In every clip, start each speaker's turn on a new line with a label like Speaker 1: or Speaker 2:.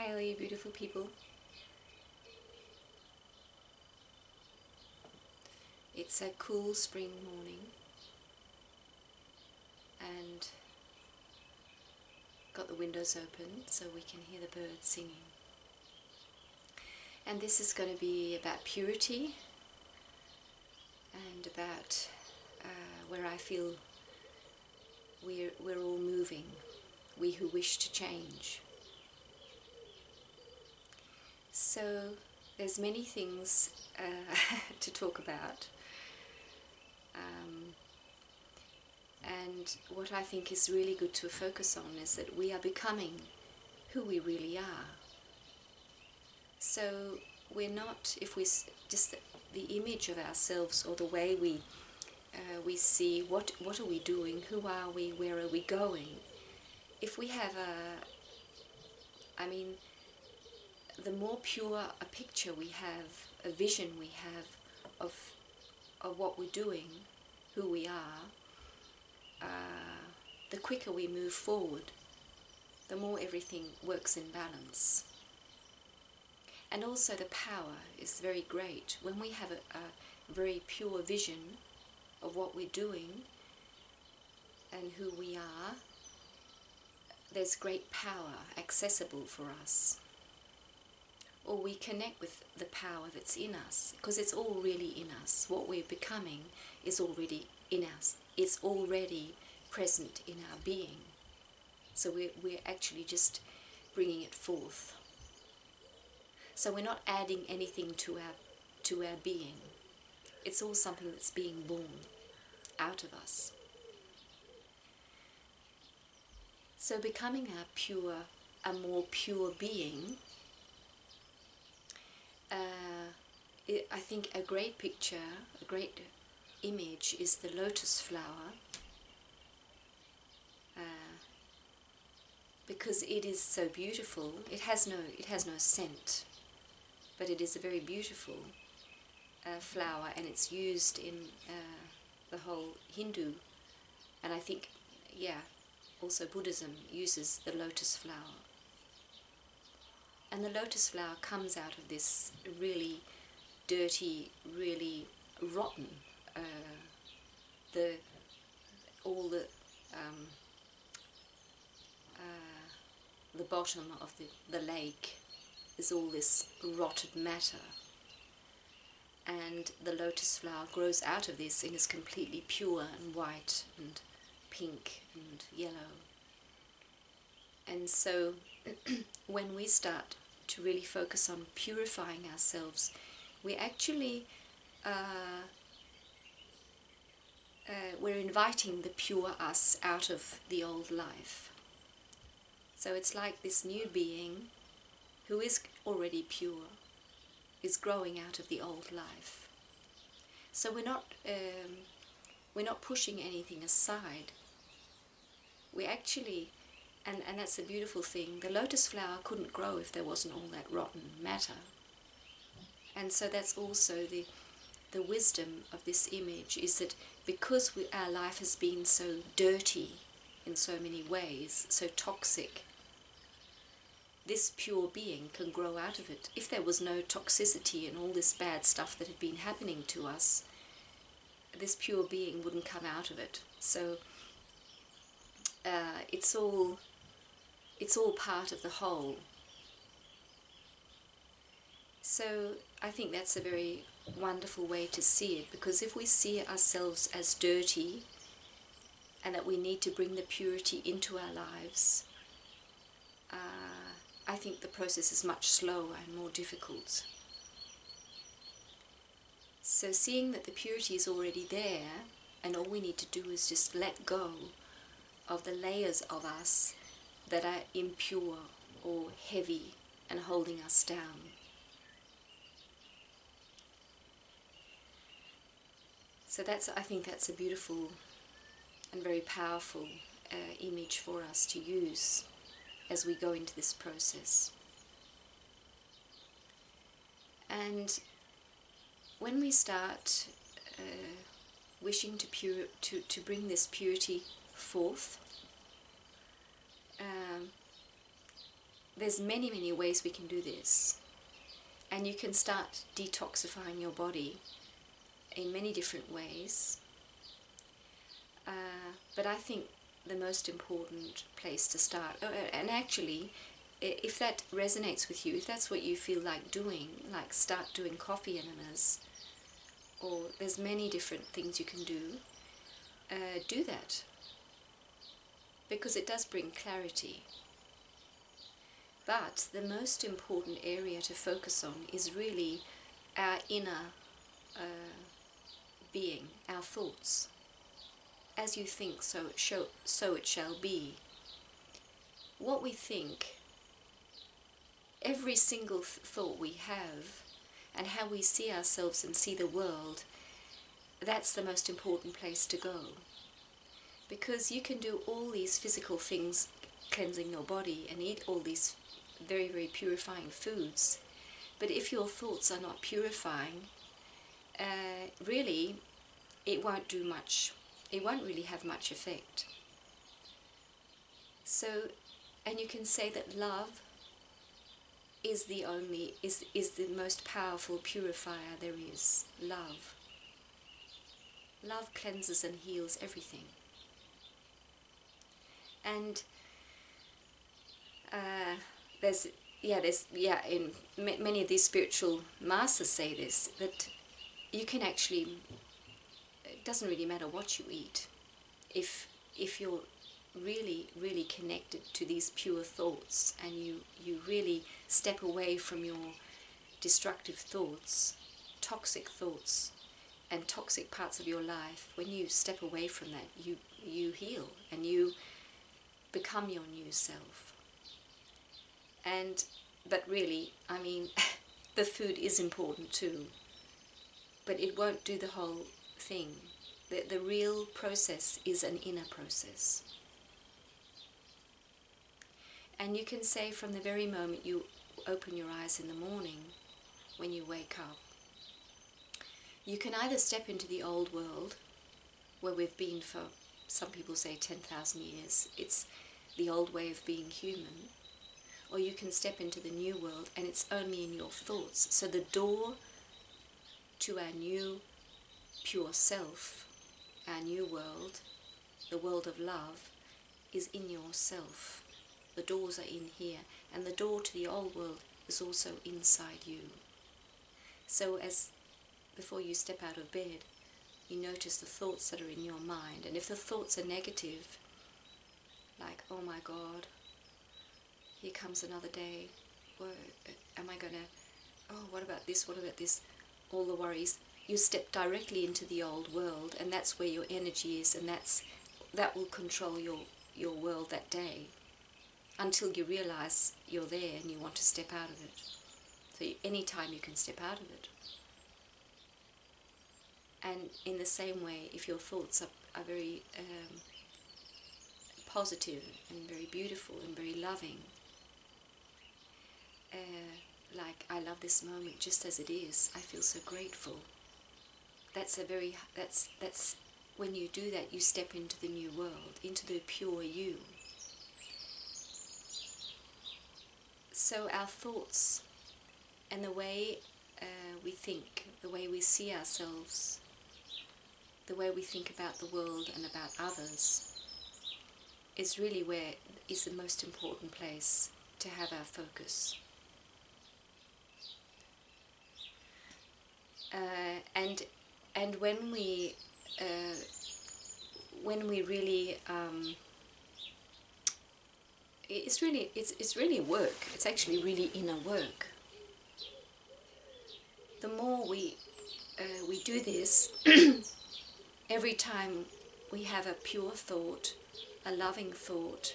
Speaker 1: Hi all you beautiful people. It's a cool spring morning and got the windows open so we can hear the birds singing. And this is going to be about purity and about where I feel we're all moving, we who wish to change. So there's many things to talk about. And what I think is really good to focus on is that we are becoming who we really are. So we're not, if we just the image of ourselves or the way we see what are we doing, who are we, where are we going. If we have the more pure a picture we have, a vision we have of what we're doing, who we are, the quicker we move forward, the more everything works in balance. And also the power is very great. When we have a very pure vision of what we're doing and who we are, there's great power accessible for us. Or we connect with the power that's in us, because it's all really in us. What we're becoming is already in us. It's already present in our being. So we're actually just bringing it forth. So we're not adding anything to our being. It's all something that's being born out of us. So becoming a more pure being, I think a great picture, a great image is the lotus flower, because it is so beautiful. It has no scent, but it is a very beautiful flower, and it's used in the whole Hindu, and I think, also Buddhism uses the lotus flower. And the lotus flower comes out of this really dirty, really rotten, the bottom of the lake is all this rotted matter, and the lotus flower grows out of this and is completely pure and white and pink and yellow. And so when we start to really focus on purifying ourselves, we actually we're inviting the pure us out of the old life. So it's like this new being who is already pure is growing out of the old life. So we're not pushing anything aside. We actually, and that's a beautiful thing, the lotus flower couldn't grow if there wasn't all that rotten matter. And so that's also the wisdom of this image, is that because our life has been so dirty in so many ways, so toxic, this pure being can grow out of it. If there was no toxicity and all this bad stuff that had been happening to us, this pure being wouldn't come out of it. So it's all part of the whole. So I think that's a very wonderful way to see it, because if we see ourselves as dirty and that we need to bring the purity into our lives, I think the process is much slower and more difficult. So seeing that the purity is already there, and all we need to do is just let go of the layers of us that are impure or heavy and holding us down. So I think that's a beautiful and very powerful image for us to use as we go into this process. And when we start wishing to bring this purity forth, there's many ways we can do this, and you can start detoxifying your body in many different ways. But I think the most important place to start, and actually, if that resonates with you, if that's what you feel like doing, like start doing coffee enemas, or there's many different things you can do that, because it does bring clarity. But the most important area to focus on is really our inner being, our thoughts. As you think, so it shall be. What we think, every single thought we have, and how we see ourselves and see the world, that's the most important place to go. Because you can do all these physical things, cleansing your body, and eat all these very purifying foods, but if your thoughts are not purifying, really it won't do much. It won't really have much effect. So, and you can say that love is the most powerful purifier there is. Love cleanses and heals everything. And in many of these spiritual masters say this, that you can actually, it doesn't really matter what you eat, if you're really connected to these pure thoughts, and you really step away from your destructive thoughts, toxic thoughts and toxic parts of your life. When you step away from that, you heal and you become your new self. But really, I mean, the food is important too, but it won't do the whole thing. The real process is an inner process. And you can say from the very moment you open your eyes in the morning, when you wake up, you can either step into the old world, where we've been for, some people say 10,000 years, it's the old way of being human, or you can step into the new world, and it's only in your thoughts. So the door to our new pure self, our new world, the world of love, is in yourself. The doors are in here, and the door to the old world is also inside you. So as before you step out of bed, you notice the thoughts that are in your mind, and if the thoughts are negative, like, oh my God, here comes another day, am I gonna, oh, what about this, all the worries, you step directly into the old world, and that's where your energy is, and that will control your world that day, until you realize you're there and you want to step out of it. So any time you can step out of it. And in the same way, if your thoughts are very positive and very beautiful and very loving, like, I love this moment just as it is, I feel so grateful. That's when you do that, you step into the new world, into the pure you. So our thoughts and the way we think, the way we see ourselves, the way we think about the world and about others, is really where is the most important place to have our focus. And when we really it's really work. It's actually really inner work. The more we do this, every time we have a pure thought, a loving thought,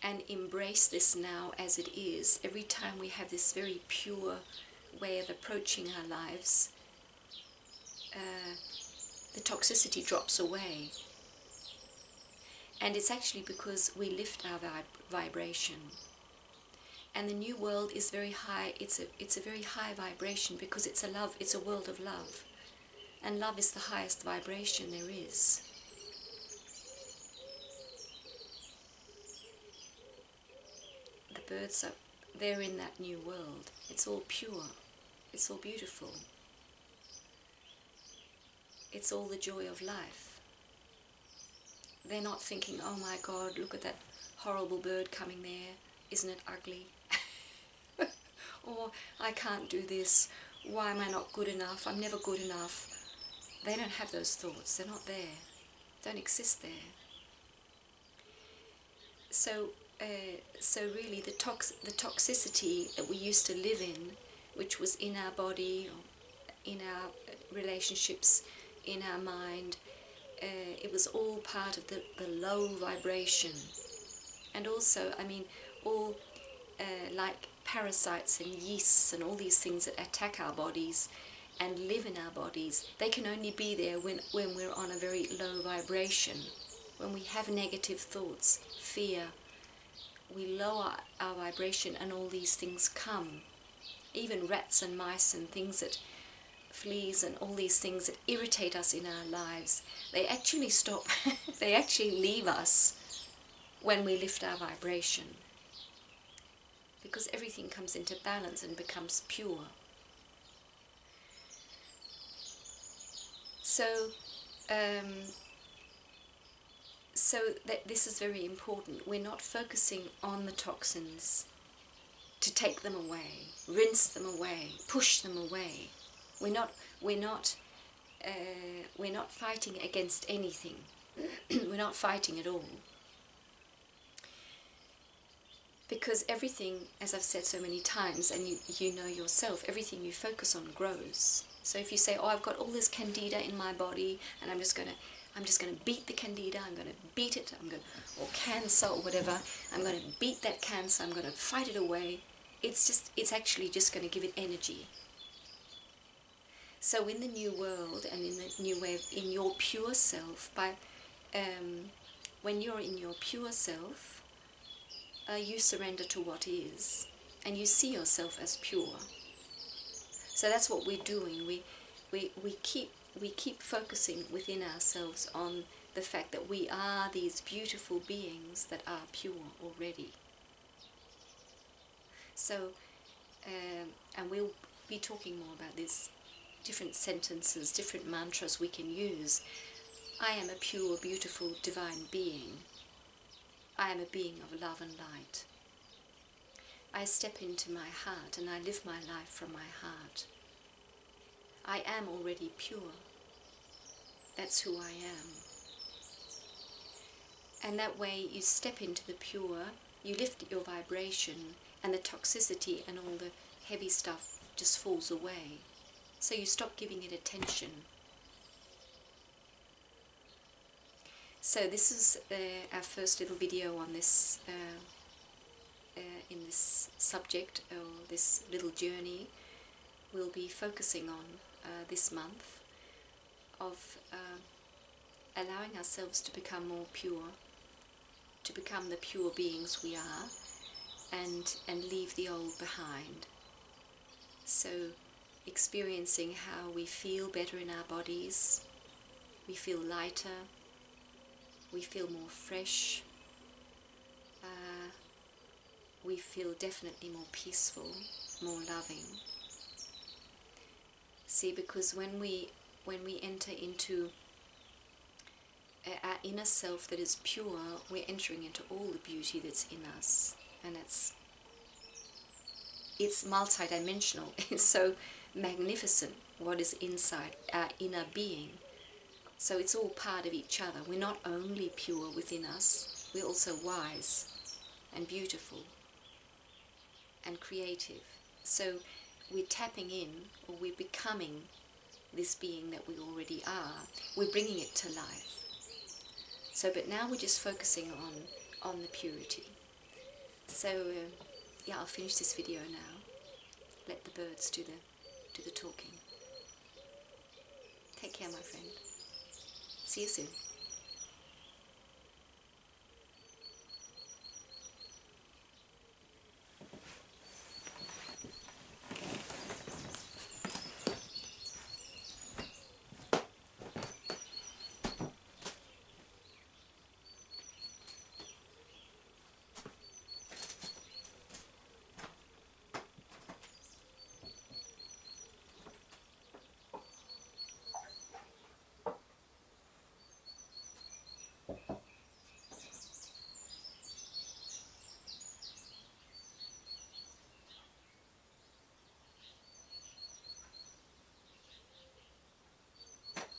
Speaker 1: and embrace this now as it is, every time we have this very pure way of approaching our lives, the toxicity drops away. And it's actually because we lift our vibration. And the new world is very high. It's a very high vibration, because it's a world of love. And love is the highest vibration there is. birds are, they're in that new world. It's all pure. It's all beautiful. It's all the joy of life. They're not thinking, oh my God, look at that horrible bird coming there. Isn't it ugly? Or I can't do this. Why am I not good enough? I'm never good enough. They don't have those thoughts. They're not there. Don't exist there. So really the toxicity that we used to live in, which was in our body, or in our relationships, in our mind, it was all part of the low vibration. And also, I mean, all like parasites and yeasts and all these things that attack our bodies and live in our bodies, they can only be there when we're on a very low vibration. When we have negative thoughts, fear, we lower our vibration and all these things come. Even rats and mice and things that, fleas and all these things that irritate us in our lives, they actually stop, they actually leave us when we lift our vibration. Because everything comes into balance and becomes pure. So this is very important. We're not focusing on the toxins to take them away, rinse them away, push them away. We're not fighting against anything. We're not fighting at all. Because everything, as I've said so many times, and you know yourself, everything you focus on grows. So if you say, oh, I've got all this candida in my body, and I'm just gonna beat the candida, I'm gonna beat it, or cancer or whatever, I'm gonna beat that cancer, I'm gonna fight it away. It's actually just gonna give it energy. So in the new world and in the new way, in your pure self, when you're in your pure self, you surrender to what is, and you see yourself as pure. So that's what we're doing. We keep focusing within ourselves on the fact that we are these beautiful beings that are pure already. So, and we'll be talking more about this, different sentences, different mantras we can use. I am a pure, beautiful, divine being. I am a being of love and light. I step into my heart and I live my life from my heart. I am already pure. That's who I am. And that way you step into the pure, you lift your vibration, and the toxicity and all the heavy stuff just falls away. So you stop giving it attention. So this is our first little video on this, in this subject, or this little journey we'll be focusing on this month, of allowing ourselves to become more pure, to become the pure beings we are, and leave the old behind. So experiencing how we feel better in our bodies, we feel lighter, we feel more fresh, we feel definitely more peaceful, more loving. See, because when we enter into our inner self that is pure, we're entering into all the beauty that's in us, and it's multidimensional. It's so magnificent what is inside our inner being. So it's all part of each other. We're not only pure within us, we're also wise and beautiful and creative. So we're tapping in, or we're becoming this being that we already are. We're bringing it to life. So, but now we're just focusing on the purity. So, yeah, I'll finish this video now. Let the birds do the talking. Take care, my friend. See you soon.